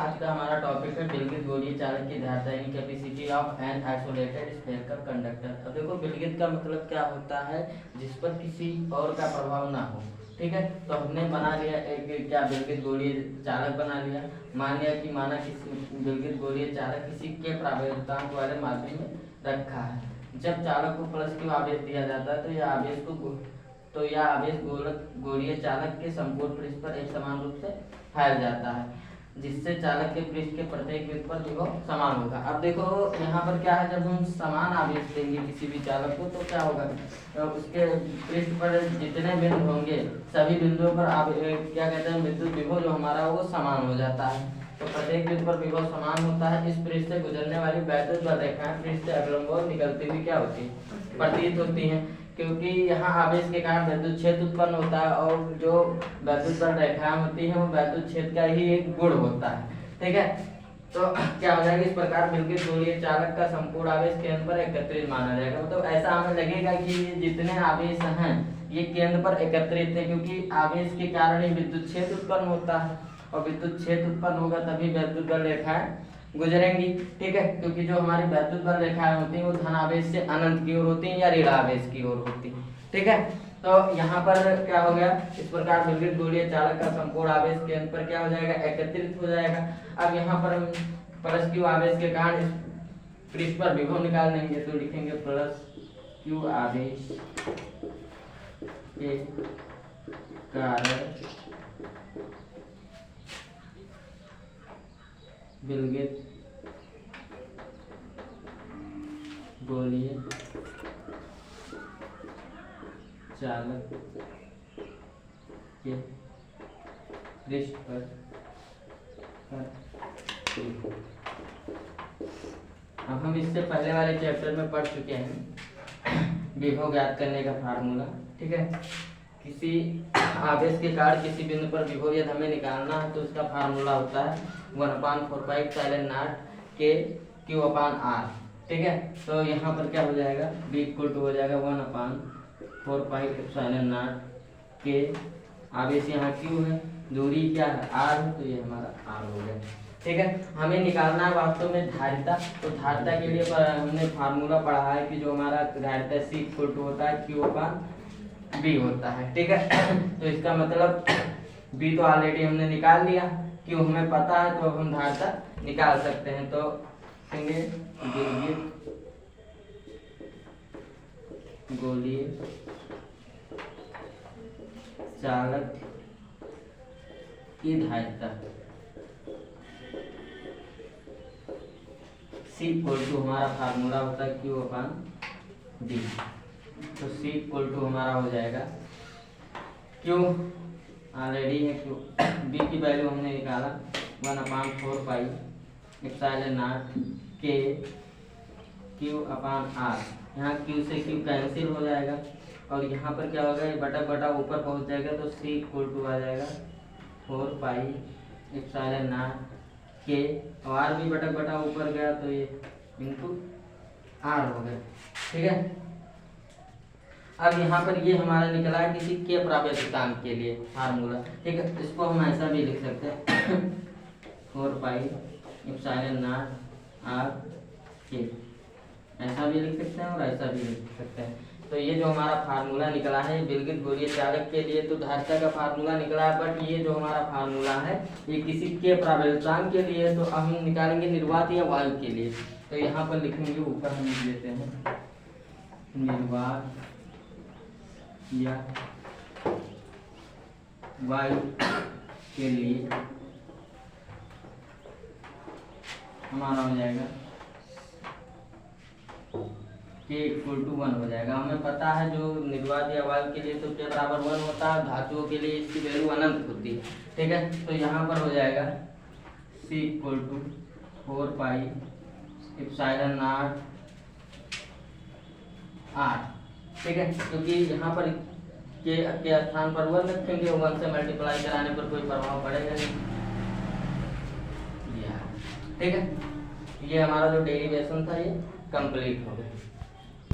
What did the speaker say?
आज का हमारा टॉपिक है विलगित गोलीय चालक की धारिता यानी capacity of an isolated spherical conductor. अब देखो विलगित का मतलब क्या होता है, जिस पर किसी और का प्रभाव ना हो। ठीक है, तो हमने बना लिया एक क्या विलगित गोलीय चालक बना लिया। मान लिया कि माना किसी विलगित गोलीय चालक किसी के प्रावेशांक वाले माध्यम में रखा है। जब चालक को प्लस क्यू आवेश दिया जाता है तो यह आवेश गोलीय चालक के संपूर्ण पृष्ठ पर एक समान रूप से फैल जाता है, जिससे चालक के पृष्ठ के प्रत्येक बिंदु पर विभव समान होगा। अब देखो यहाँ पर क्या है, जब हम समान आवेश देंगे किसी भी चालक को तो क्या होगा, तो उसके पृष्ठ पर जितने बिंदु होंगे सभी बिंदुओं पर क्या कहते हैं विद्युत विभव जो हमारा वो समान हो जाता है। तो प्रत्येक बिंदु पर विभव समान होता है। इस पृष्ठ से गुजरने वाली वैद्युत बल रेखाएं पृष्ठ से अग्रम ओर निकलती हुई क्या होती है, प्रतीत होती हैं, क्योंकि यहाँ आवेश के कारण विद्युत क्षेत्र उत्पन्न होता है और जो वैद्युत बल रेखाएं होती हैं वो वैद्युत क्षेत्र का ही एक गुण होता है। ठीक है, तो क्या हो जाएगा, इस प्रकार विलगित गोलीय चालक का संपूर्ण आवेश केंद्र पर एकत्रित माना जाएगा। मतलब ऐसा हमें लगेगा कि ये जितने आवेश हैं ये केंद्र पर एकत्रित है, क्योंकि आवेश के कारण ही विद्युत क्षेत्र उत्पन्न होता है और विद्युत क्षेत्र उत्पन्न होगा तभी वैद्युत बल रेखाएं गुजरेंगी। ठीक है, क्योंकि जो हमारी वैद्युत बल रेखाएं होती हैं वो धन आवेश से अनंत की ओर होती हैं या ऋण आवेश की ओर होती हैं। ठीक है, तो यहाँ पर क्या हो गया, इस प्रकार विलगित गोलीय चालक का संपूर्ण आवेश केंद्र पर क्या हो जाएगा, एकत्रित हो जाएगा। अब यहाँ पर हम प्लस क्यू आवेश के कारण पृष्ठ पर विभव निकाल लेंगे, तो लिखेंगे प्लस क्यू आवेश के कारण विलगित गोलीय चालक के पृष्ठ पर अब हम इससे पहले वाले चैप्टर में पढ़ चुके हैं विभव ज्ञात करने का फार्मूला। ठीक है, किसी आवेश के कारण किसी बिंदु पर विभव यदि हमें निकालना है तो उसका फार्मूला होता है 1/4π0 के Q/R। ठीक है, तो यहाँ पर क्या हो जाएगा, B = हो जाएगा 1/4π0 के आवेश यहाँ Q है, दूरी क्या है R है, तो ये हमारा R हो गया। ठीक है, हमें निकालना है वास्तव में धारिता। तो धारिता के लिए हमने फार्मूला पढ़ा है कि जो हमारा धारिता C = होता है Q/B होता है। ठीक है, तो इसका मतलब B तो ऑलरेडी हमने निकाल लिया, Q हमें पता है, तो हम धारिता निकाल सकते हैं। तो कहेंगे विलगित गोलीय चालक की धारिता C = हमारा फार्मूला होता है Q/B। तो C = हमारा हो जाएगा Q ऑलरेडी है, Q B की वैल्यू हमने निकाला 1/4π0 के Q/R। यहाँ Q से Q कैंसिल हो जाएगा और यहाँ पर क्या होगा, ये बटा बटा ऊपर पहुँच जाएगा, तो C = आ जाएगा 4π0 के, और R भी बटा बटा ऊपर गया तो ये इंटू R हो गया। ठीक है, अब यहाँ पर ये हमारा निकला है किसी के प्रावेशांक के लिए फार्मूला। ठीक है, इसको हम ऐसा भी लिख सकते हैं 4π0 R के, ऐसा भी लिख सकते हैं और ऐसा भी लिख सकते हैं। तो ये जो हमारा फार्मूला निकला है विलगित गोलीय चालक के लिए तो धारिता का फार्मूला निकला है, बट ये जो हमारा फार्मूला है ये किसी के प्रावेशांक के लिए, तो अब हम निकालेंगे निर्वात या वायु के लिए। तो यहाँ पर लिखेंगे, ऊपर हम लिख देते हैं निर्वात या वायु के लिए हमारा हो जाएगा K = 1 हो जाएगा। हमें पता है जो निर्वात या वायु के लिए तो K = 1 होता है, धातुओं के लिए इसकी वैल्यू अनंत होती है। ठीक है, तो यहाँ पर हो जाएगा C = 4π0 R। ठीक है, क्योंकि यहाँ पर के स्थान पर 1 रखेंगे, 1 से मल्टीप्लाई कराने पर कोई प्रभाव पड़ेगा नहीं। ठीक है, ये हमारा जो डेरिवेशन था ये कंप्लीट हो गया।